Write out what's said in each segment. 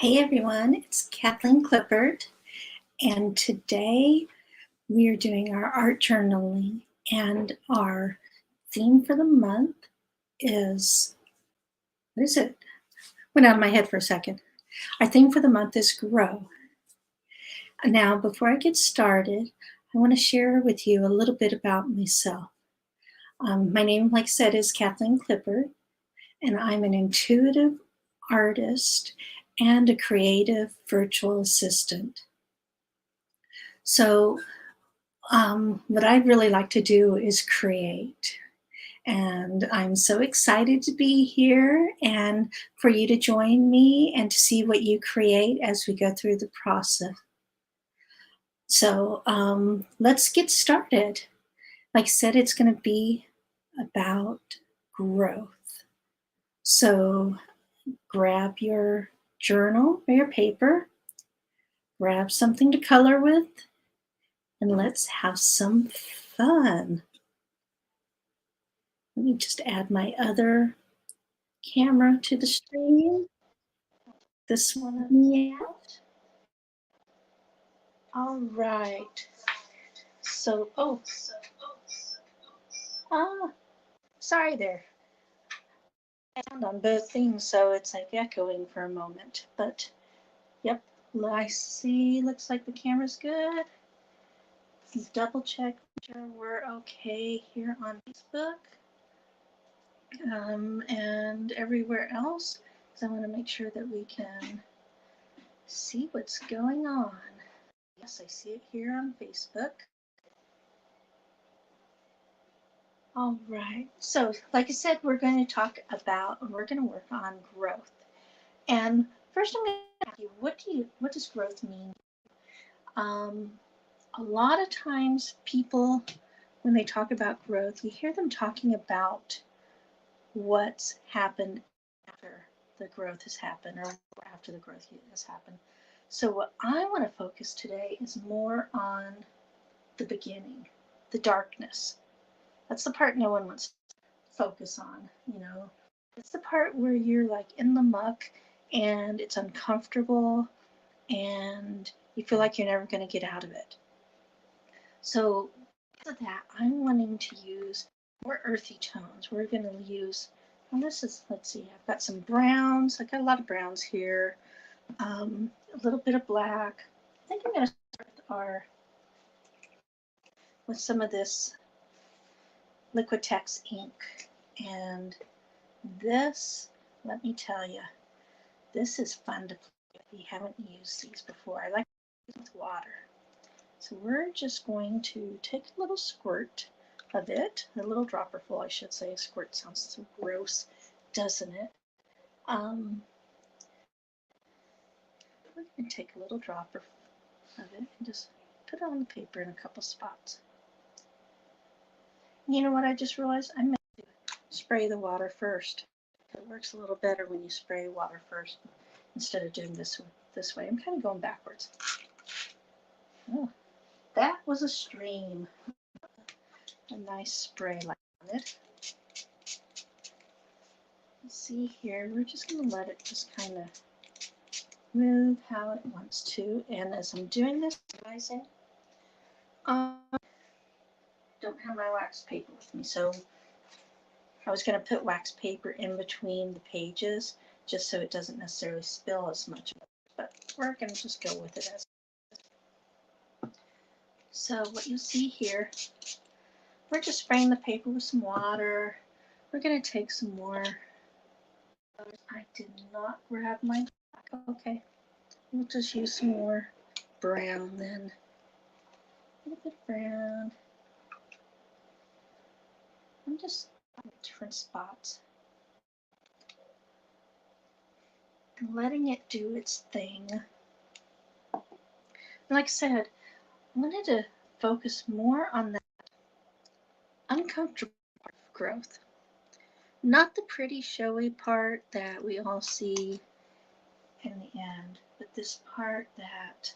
Hey everyone, it's Kathleen Clippard, and today we are doing our art journaling, and our theme for the month is, what is it? Went out of my head for a second. Our theme for the month is grow. Now, before I get started, I want to share with you a little bit about myself. My name, like I said, is Kathleen Clippard, and I'm an intuitive artist and a creative virtual assistant. So what I really like to do is create. And I'm so excited to be here and for you to join me and to see what you create as we go through the process. So let's get started. Like I said, it's going to be about growth. So grab your journal or your paper, grab something to color with, and let's have some fun. Let me just add my other camera to the stream. This one of me out. All right. So, sorry there. I sound on both things, so it's like echoing for a moment. But, yep, I see. Looks like the camera's good. Double check sure we're okay here on Facebook and everywhere else. So I want to make sure that we can see what's going on. Yes, I see it here on Facebook. All right. So, like I said, we're going to talk about, we're going to work on growth. And first, I'm going to ask you, what does growth mean? A lot of times, people, when they talk about growth, you hear them talking about what's happened after the growth has happened, or after the growth has happened. So, what I want to focus today is more on the beginning, the darkness. That's the part no one wants to focus on, It's the part where you're like in the muck and it's uncomfortable and you feel like you're never going to get out of it. So, because of that, I'm wanting to use more earthy tones. We're going to use, and this is, let's see, I've got some browns. I've got a lot of browns here, a little bit of black. I think I'm going to start with some of this Liquitex ink. And this, let me tell you, this is fun to play with. We haven't used these before. I like to use with water. So we're just going to take a little squirt of it, a little dropper full, I should say. A squirt sounds so gross, doesn't it? We're going to take a little dropper of it and just put it on the paper in a couple spots. You know what I just realized? I meant to spray the water first. It works a little better when you spray water first instead of doing this way. I'm kind of going backwards. Oh, that was a stream. A nice spray like on it. See here, we're just going to let it just kind of move how it wants to. And as I'm doing this, realizing I don't have my wax paper with me, so I was going to put wax paper in between the pages just so it doesn't necessarily spill as much, but we're going to just go with it as. So what you'll see here, we're just spraying the paper with some water. We're going to take some more. I did not grab my black. Okay, we'll just use some more brown then. A little bit brown. I'm just different spots. And letting it do its thing. Like I said, I wanted to focus more on that uncomfortable part of growth. Not the pretty showy part that we all see in the end, but this part that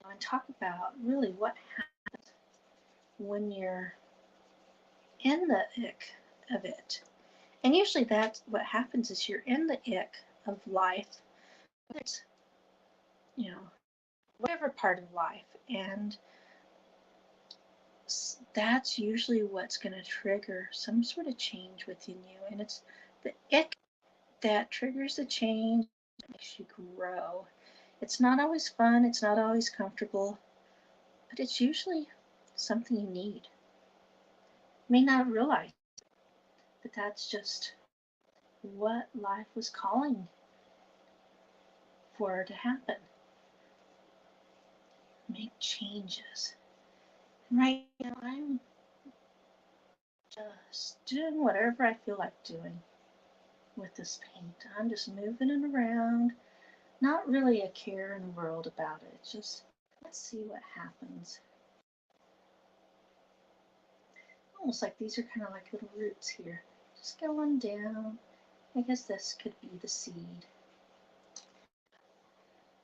I want to talk about really what happens when you're in the ick of it. And usually that's what happens is you're in the ick of life it's, you know, whatever part of life. And that's usually what's going to trigger some sort of change within you. And it's the ick that triggers the change that makes you grow. It's not always fun, it's not always comfortable, but it's usually something you need. You may not realize, but that's just what life was calling for to happen. Make changes. And right now, I'm just doing whatever I feel like doing with this paint. I'm just moving it around, not really a care in the world about it. Just let's see what happens. Almost like these are kind of like little roots here. Just going down. I guess this could be the seed.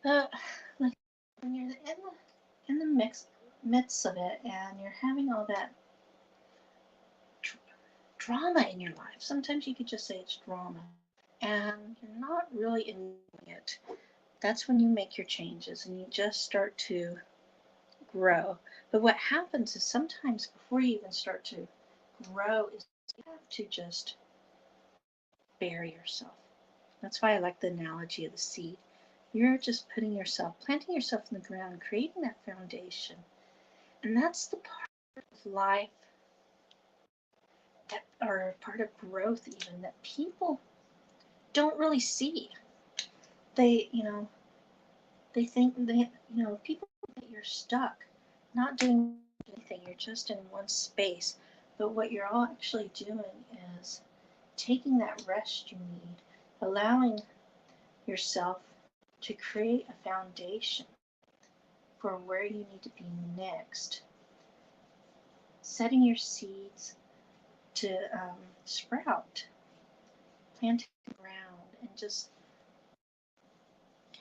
But like when you're in the midst of it and you're having all that drama in your life, sometimes you could just say it's drama, and you're not really enjoying it. That's when you make your changes and you just start to grow. But what happens is sometimes before you even start to grow is you have to just bury yourself. That's why I like the analogy of the seed. You're just putting yourself, planting yourself in the ground, creating that foundation. And that's the part of life that are part of growth even that people don't really see. They, they think that, people think that you're stuck, not doing anything. You're just in one space. But what you're all actually doing is taking that rest you need, allowing yourself to create a foundation for where you need to be next, setting your seeds to sprout, planting the ground, and just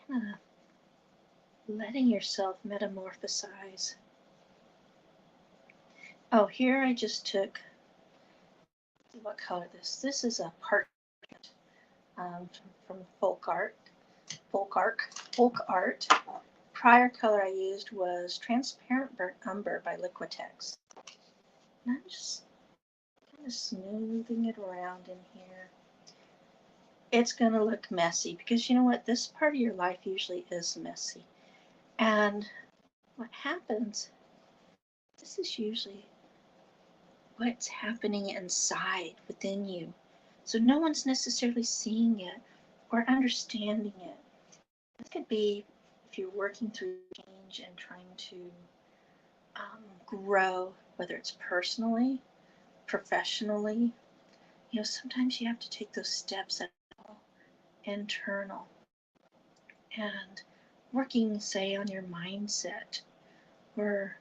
kind of letting yourself metamorphosize. Oh, here I just took, what color this is a part from folk art. Prior color I used was Transparent Burnt Umber by Liquitex. And I'm just kind of smoothing it around in here. It's going to look messy because you know what? This part of your life usually is messy. And what happens, this is usually what's happening inside within you. So no one's necessarily seeing it or understanding it. It could be if you're working through change and trying to grow, whether it's personally, professionally. Sometimes you have to take those steps that are all internal and working, say, on your mindset or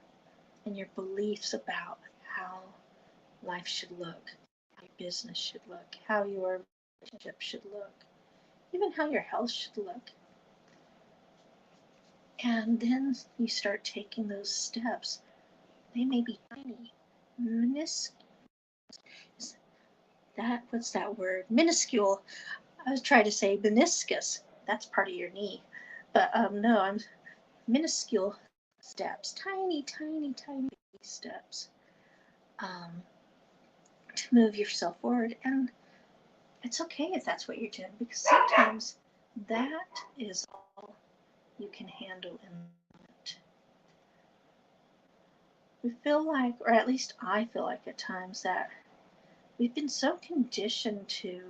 in your beliefs about how life should look, how your business should look, how your relationship should look, even how your health should look. And then you start taking those steps. They may be tiny, minuscule. What's that word? Minuscule. I was trying to say meniscus. That's part of your knee. But no, I'm minuscule steps, tiny, tiny, tiny steps to move yourself forward. And it's okay if that's what you're doing, because sometimes that is all you can handle in the moment. We feel like, or at least I feel like at times, that we've been so conditioned to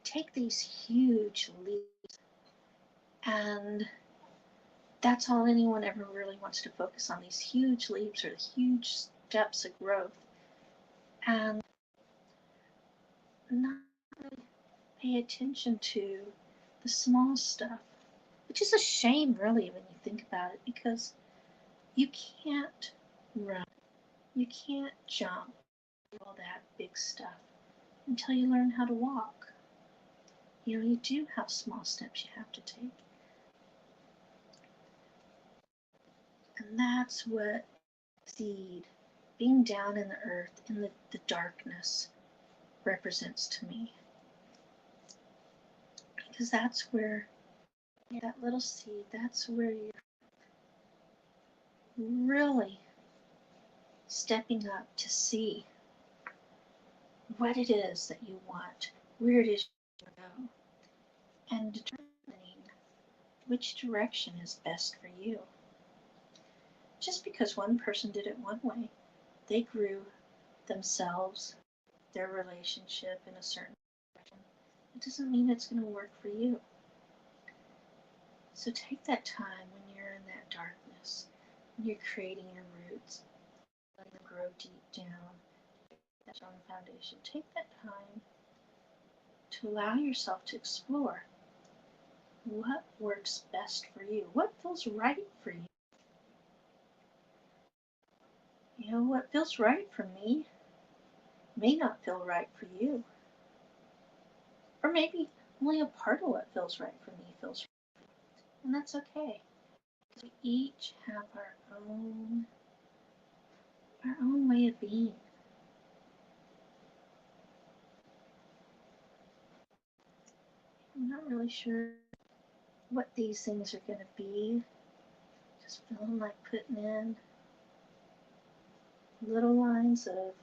take these huge leaps, and that's all anyone ever really wants to focus on, these huge leaps or huge steps of growth, and not really pay attention to the small stuff, which is a shame really when you think about it, because you can't run, you can't jump, all that big stuff until you learn how to walk. You do have small steps you have to take. And that's what seed, being down in the earth, in the darkness, represents to me. Because that's where That little seed, that's where you're really stepping up to see what it is that you want, where it is you want to go, and determining which direction is best for you. Just because one person did it one way, they grew themselves, their relationship in a certain direction, it doesn't mean it's going to work for you. So take that time when you're in that darkness, when you're creating your roots, letting them grow deep down, that strong foundation. Take that time to allow yourself to explore what works best for you, what feels right for you. You know, what feels right for me may not feel right for you. Or maybe only a part of what feels right for me feels right. And that's okay. Because we each have our own way of being. I'm not really sure what these things are going to be. Just feeling like putting in little lines of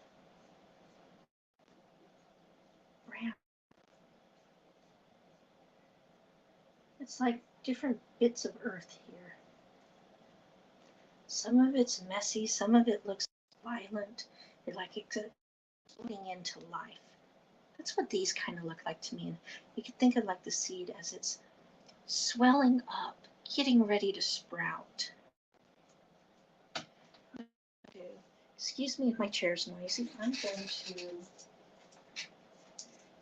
brown. It's like different bits of earth here. Some of it's messy, some of it looks violent, like it's exploding into life. That's what these kind of look like to me. And you can think of like the seed as it's swelling up, getting ready to sprout. Excuse me if my chair's noisy. I'm going to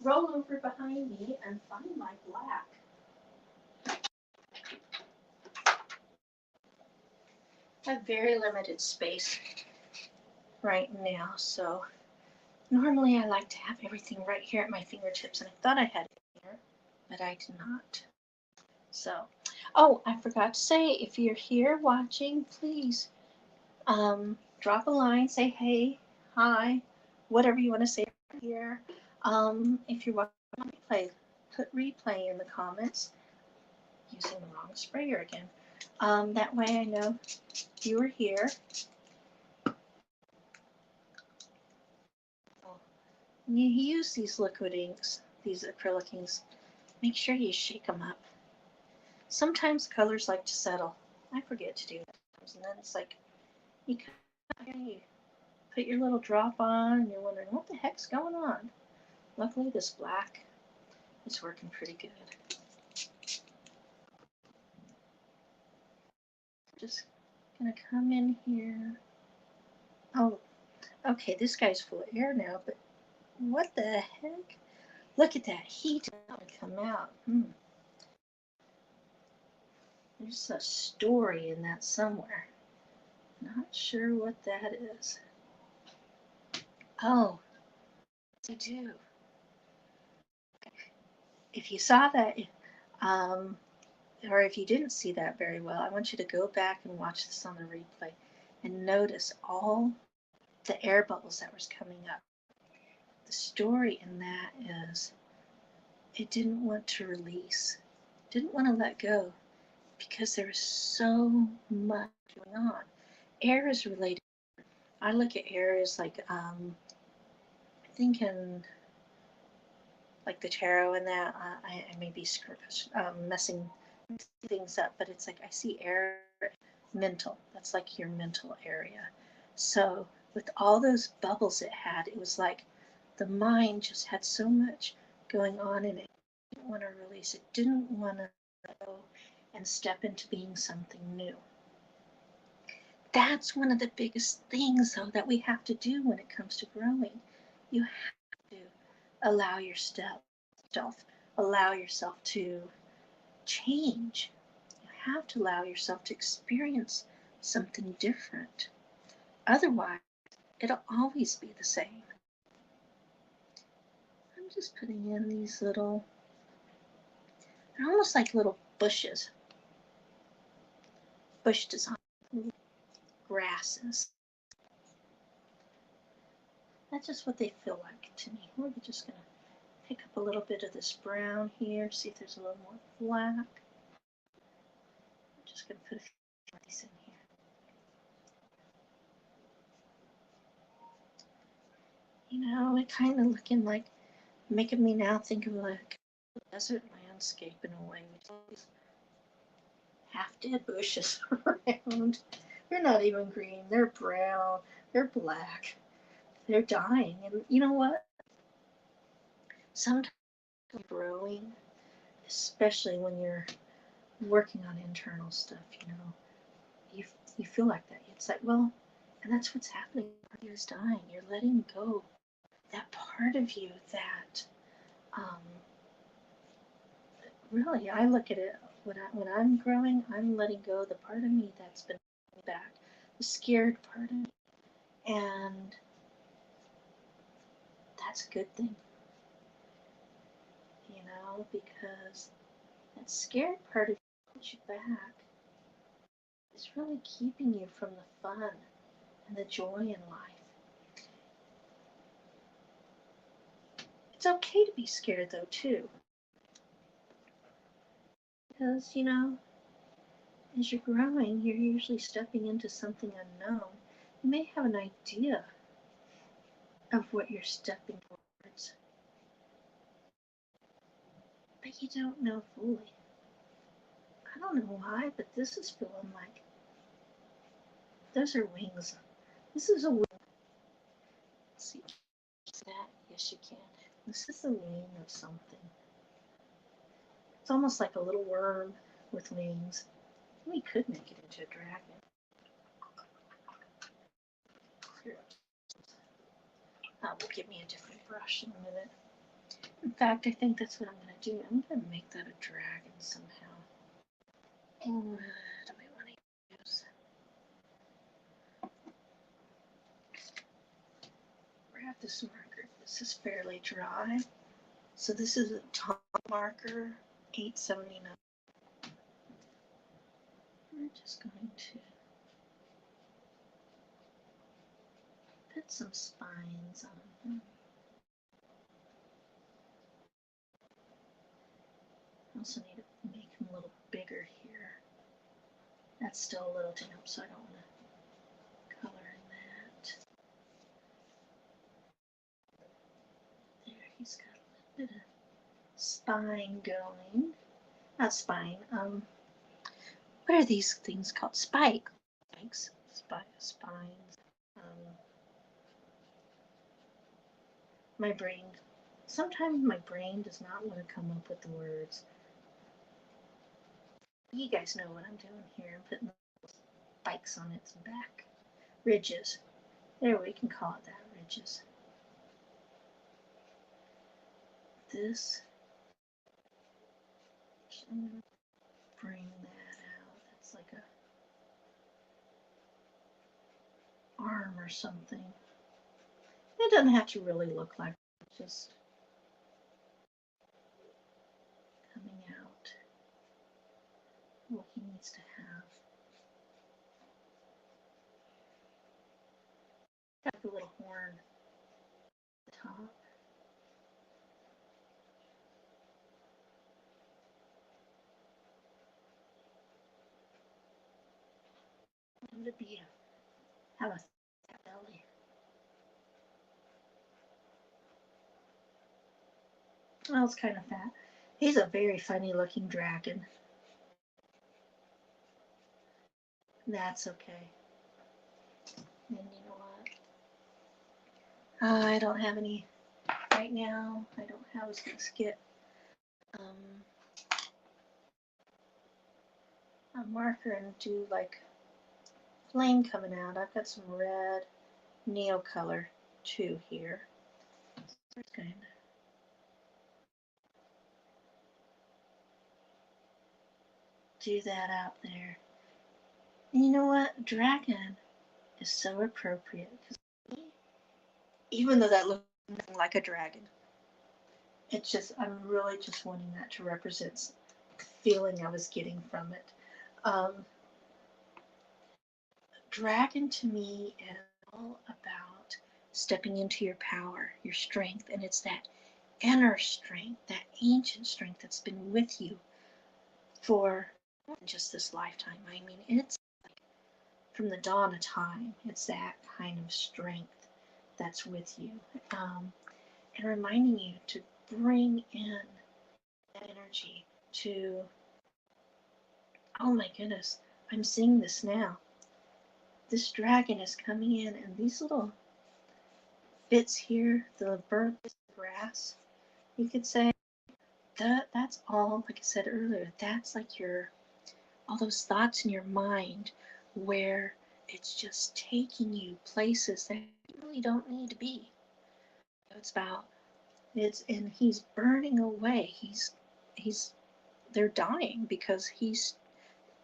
roll over behind me and find my black. I have very limited space right now, so normally I like to have everything right here at my fingertips, and I thought I had it here, but I did not. So, oh, I forgot to say, if you're here watching, please drop a line, say hey, hi, whatever you want to say here. If you're watching replay, put replay in the comments. Using the wrong sprayer again. That way I know you were here. When you use these liquid inks, these acrylic inks, make sure you shake them up. Sometimes colors like to settle. I forget to do that. And then it's like, you put your little drop on and you're wondering, what the heck's going on? Luckily this black is working pretty good. Just gonna come in here. Oh, okay, this guy's full of air now, but what the heck? Look at that heat come out. There's a story in that somewhere. Not sure what that is. Oh, I do. If you saw that, or if you didn't see that very well, I want you to go back and watch this on the replay and notice all the air bubbles that was coming up. The story in that is it didn't want to release, didn't want to let go because there was so much going on. Air is related. I look at air as like, I think in like the tarot and that, I may be messing things up, but it's like I see air mental. That's like your mental area. So with all those bubbles it had, it was like the mind just had so much going on in it. It didn't want to release. It didn't want to go and step into being something new. That's one of the biggest things, though, that we have to do when it comes to growing. You have to allow yourself, allow yourself to change. You have to allow yourself to experience something different. Otherwise, it'll always be the same. I'm just putting in these little, they're almost like little bushes. Bush design, grasses. That's just what they feel like to me. We're just going to pick up a little bit of this brown here, see if there's a little more black. just going to put a few of these in here. You know, it kind of looking like, making me now think of like a desert landscape in a way. With all these half-dead bushes around. They're not even green. They're brown. They're black. They're dying. And you know what? Sometimes growing, especially when you're working on internal stuff, you know, you feel like that. It's like, well, and that's what's happening. Part of you is dying. You're letting go that part of you that, um, really, I look at it when I'm growing. I'm letting go the part of me that's been back, the scared part of me, and that's a good thing, you know, because that scared part of you holds you back. It's really keeping you from the fun and the joy in life. It's okay to be scared though too, because you know, as you're growing, you're usually stepping into something unknown. You may have an idea of what you're stepping towards, but you don't know fully. I don't know why, but this is feeling like those are wings. This is a wing. Let's see, is that? Yes, you can. This is the wing of something. It's almost like a little worm with wings. We could make it into a dragon. Here, will give me a different brush in a minute. In fact, I think that's what I'm going to do. I'm going to make that a dragon somehow. What do we want to use? Grab this marker. This is fairly dry. So this is a Tom marker, 879. We're just going to put some spines on them. I also need to make them a little bigger here. That's still a little damp, so I don't want to color in that. There, he's got a little bit of spine going. Not spine, what are these things called? Spikes. Spines. My brain, sometimes my brain does not want to come up with the words. You guys know what I'm doing here. I'm putting spikes on its back. Ridges. There, we can call it that, ridges. This, I'm going to bring that out. That's like a arm or something. It doesn't have to really look like it, just coming out what he needs to have. Got a little horn at the top. To be have a belly. Well, it's kind of fat. He's a very funny looking dragon. That's okay. And you know what? I don't have any right now. I don't have. I was gonna get a marker and do like flame coming out. I've got some red Neocolor too here. So we're going to do that out there. And you know what? Dragon is so appropriate because even though that looks like a dragon, it's just, I'm really just wanting that to represent the feeling I was getting from it. Dragon to me is all about stepping into your power, your strength, and it's that inner strength, that ancient strength that's been with you for just this lifetime. I mean, it's like from the dawn of time. It's that kind of strength that's with you, and reminding you to bring in that energy to, oh my goodness, I'm seeing this now. This dragon is coming in, and these little bits here, the burnt grass, you could say, that's all, like I said earlier, that's like all those thoughts in your mind where it's just taking you places that you really don't need to be. It's about, and he's burning away. He's they're dying because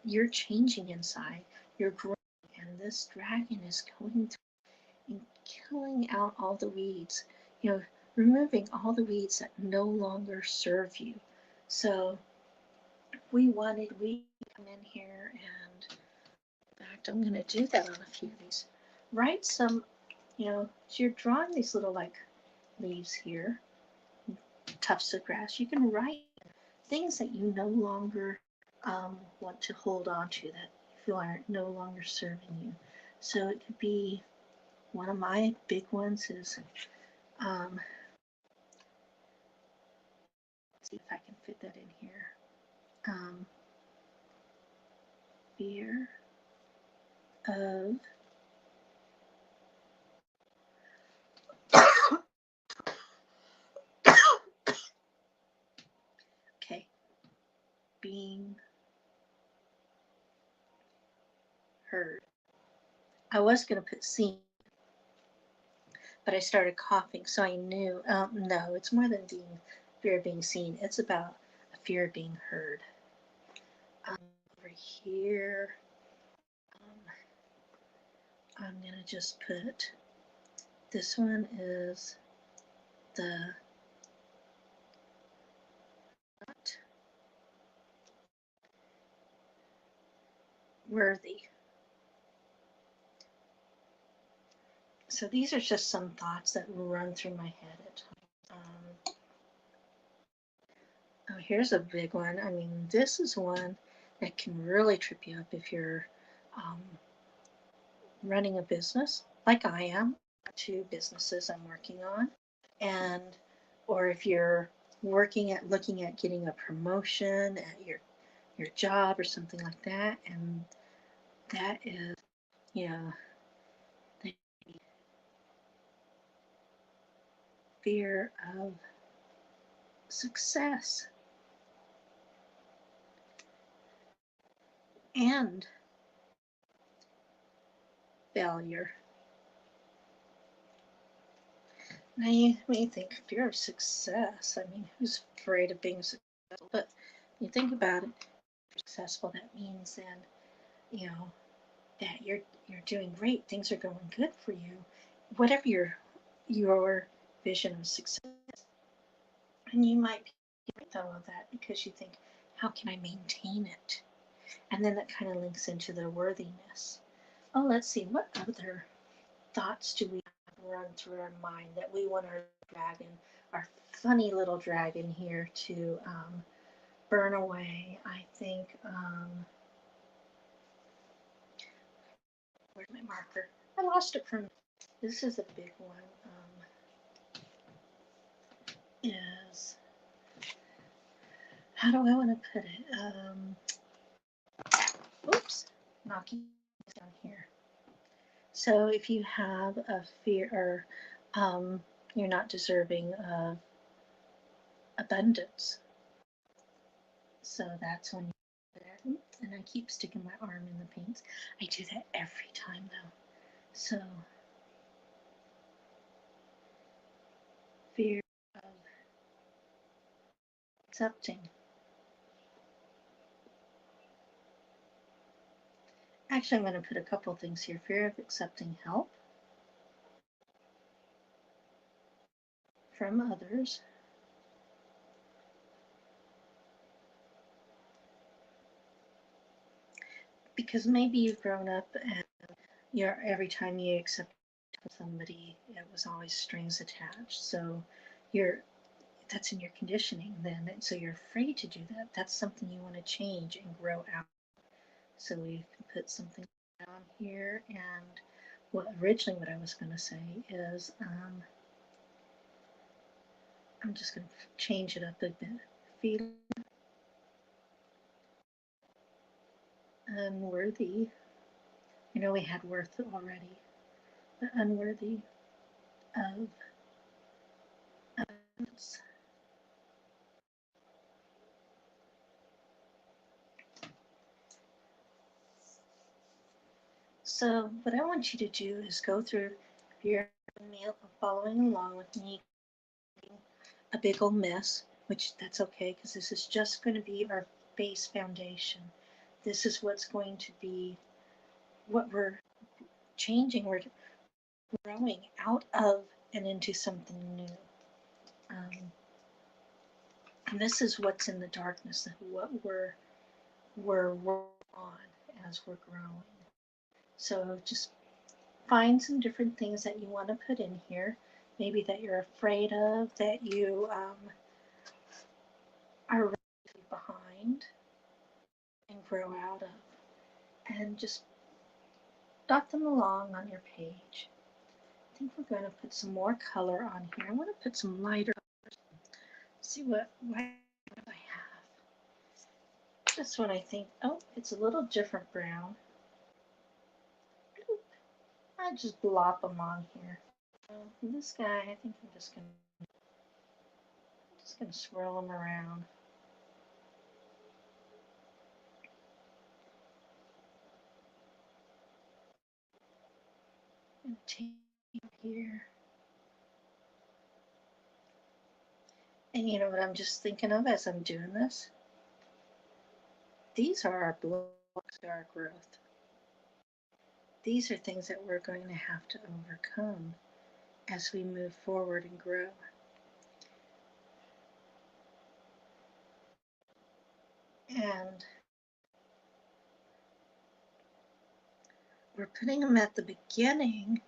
you're changing inside. You're growing, and this dragon is going through and killing out all the weeds. You know, removing all the weeds that no longer serve you. So we come in here, and in fact, I'm going to do that on a few of these. Write some, so you're drawing these little like leaves here, tufts of grass. You can write things that you no longer want to hold on to, that you feel are no longer serving you. So it could be, one of my big ones is, let's see if I can fit that in here. Fear of okay, being heard. I was going to put seen, but I started coughing, so I knew, no, it's more than being fear of being seen. It's about a fear of being heard. Over here, I'm going to just put, this one is the not worthy. So these are just some thoughts that run through my head at times. Oh, here's a big one. I mean, this is one that can really trip you up if you're running a business, like I am. 2 businesses I'm working on, and or if you're looking at getting a promotion at your job or something like that, and that is, yeah, the fear of success and failure. Now you may think fear of success. I mean, who's afraid of being successful? But you think about it, if you're successful, that means then, you know, that you're doing great. Things are going good for you. Whatever your vision of success, and you might be though of that because you think, how can I maintain it? And then that kind of links into the worthiness. Oh, let's see, what other thoughts do we run through our mind that we want our dragon, our funny little dragon here, to burn away? I think, where's my marker? I lost it from, this is a big one, is, how do I want to put it? Oops, knocking down here. So if you have a fear, or you're not deserving of abundance, so that's when you do that. And I keep sticking my arm in the paints. I do that every time though. So fear of accepting. Actually, I'm going to put a couple things here. Fear of accepting help from others. Because maybe you've grown up and every time you accept somebody, it was always strings attached. So that's in your conditioning then. And so you're afraid to do that. That's something you want to change and grow out. So we can put something down here, and what I was going to say is I'm just going to change it up a bit. Feel unworthy. You know, we had worth already, but unworthy of others. So what I want you to do is go through, if you're following along with me, a big old mess, which that's okay, because this is just going to be our base foundation. This is what's going to be what we're changing. We're growing out of and into something new. And this is what's in the darkness, what we're working on as we're growing. So just find some different things that you want to put in here, maybe that you're afraid of, that you are ready behind and grow out of, and just dot them along on your page. I think we're going to put some more color on here. I want to put some lighter colors. See what light I have. This one I think, oh, it's a little different brown. I just blop them on here. This guy, I think I'm just gonna swirl them around. And take here. And you know what I'm just thinking of as I'm doing this? These are our blocks of our growth. These are things that we're going to have to overcome as we move forward and grow. And we're putting them at the beginning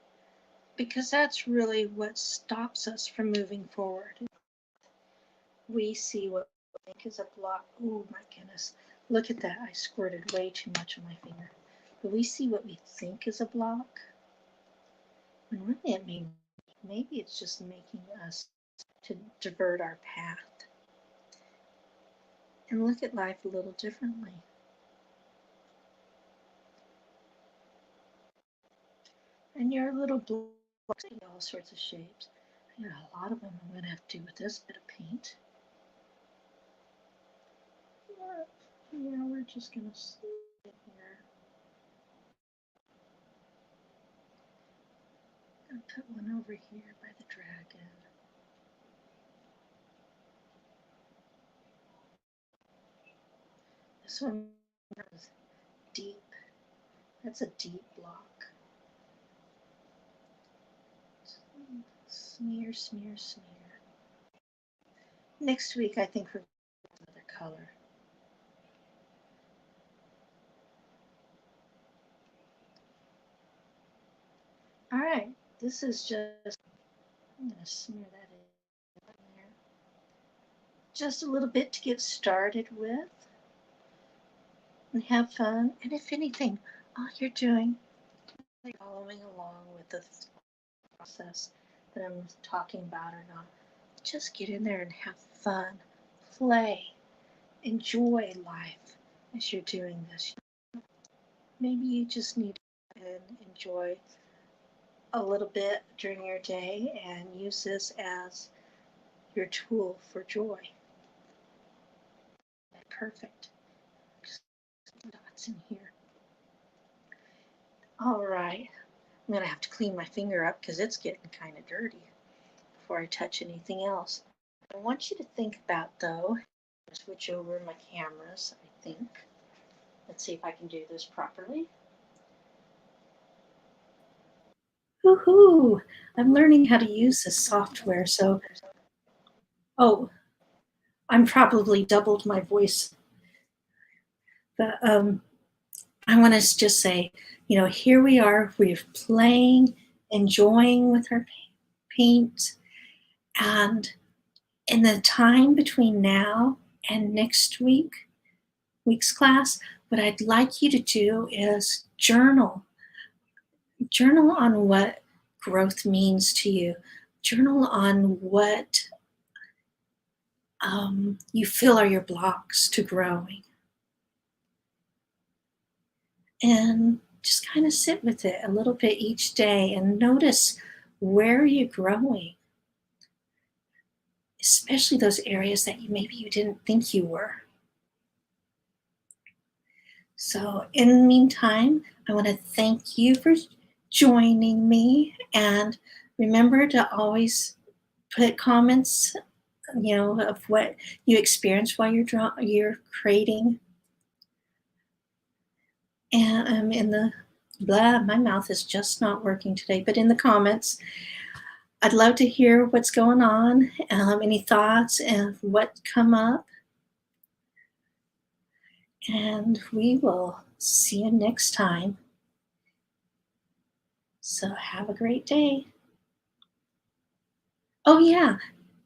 because that's really what stops us from moving forward. We see what we think is a block. Oh my goodness. Look at that. I squirted way too much on my finger. But we see what we think is a block. And really it maybe it's just making us to divert our path. And look at life a little differently. And your little blocks take all sorts of shapes. I got a lot of them I'm going to have to do with this bit of paint. Yeah, we're just going to sit here. I'm going to put one over here by the dragon. This one is deep. That's a deep block. Smear, smear, smear. Next week, I think we're going to have another color. All right, this is just, I'm going to smear that in there. Just a little bit to get started with and have fun. And if anything, all you're doing is following along with the process that I'm talking about or not, just get in there and have fun, play, enjoy life as you're doing this. Maybe you just need to enjoy a little bit during your day and use this as your tool for joy. Perfect. Just dots in here. All right. I'm going to have to clean my finger up because it's getting kind of dirty before I touch anything else. I want you to think about, though, switch over my cameras, I think. Let's see if I can do this properly. Woohoo! I'm learning how to use this software, so, oh, I'm probably doubled my voice. But I want to just say, you know, here we are, we're playing, enjoying with our paint, and in the time between now and next week, week's class, what I'd like you to do is journal. Journal on what growth means to you. Journal on what you feel are your blocks to growing. And just kind of sit with it a little bit each day and notice where you're growing, especially those areas that maybe you didn't think you were. So in the meantime, I want to thank you for joining me, and remember to always put comments, of what you experienced while you're creating. And in the my mouth is just not working today, but in the comments, I'd love to hear what's going on, any thoughts and what come up. And we will see you next time. So have a great day. Oh yeah,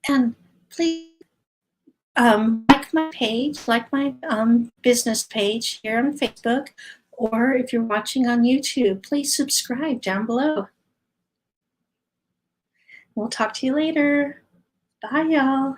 and please like my page, like my business page here on Facebook, or if you're watching on YouTube, please subscribe down below. We'll talk to you later. Bye, y'all.